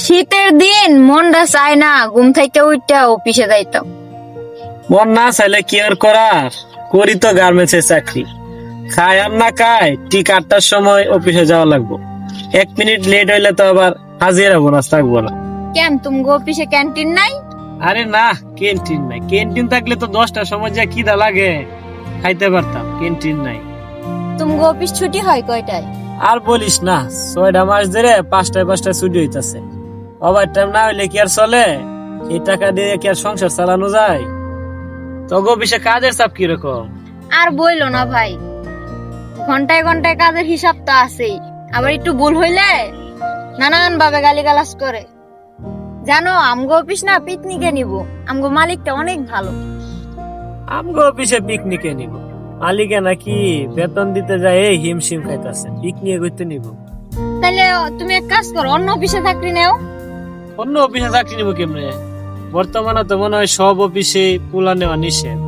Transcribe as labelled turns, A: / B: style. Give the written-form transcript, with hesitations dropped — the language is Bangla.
A: শীতের দিন মনটা চায় না ঘুম থেকে উঠতে অফিসে যাইতাম।
B: মন না চাইলে কি আর করার, করি তো গার্মেন্টস এর চাকরি। খায় আর না খায় ঠিক 8টার সময় অফিসে যাওয়া লাগবো। 1 মিনিট লেট হইলে তো আবার হাজিরা বোনাস থাকবো না।
A: কেন তুমি অফিসে ক্যান্টিন নাই?
B: আরে না, ক্যান্টিন নাই। ক্যান্টিন থাকলে তো 10টার সময় যা খিদা লাগে খাইতে পারতাম, ক্যান্টিন নাই।
A: তুমি অফিস ছুটি হয় কয়টায়?
B: আর বলিস না, 6টা মাস ধরে 5টায় ছুটি হইতাছে। ওভার টাইম না হইলে কি আর চলে? এই টাকা দিয়ে কি আর সংসার চালানো যায়? তো অফিসে কাজের চাপ কিরকম?
A: আর বইলো না ভাই, ঘন্টায় ঘন্টায় কাজের হিসাব তো আছেই, আবার একটু ভুল হইলে নানান ভাবে গালিগালাজ করে। জানো আমগো অফিস না পিকনিকে নিব, আমগো মালিকটা অনেক ভালো।
B: আমগো অফিসে পিকনিকে নিব, মালিকে নাকি বেতন দিতে যায় এই হিমশিম খাইতাছে, পিকনিকে করতে নিব।
A: তাহলে তুমি এক কাজ করো, অন্য অফিসে চাকরি নেও।
B: অন্য অফিসে চাকরি নিব কেমনে? বর্তমানে তো মনে হয় সব অফিসে পোলা নেওয়া নিষেধ।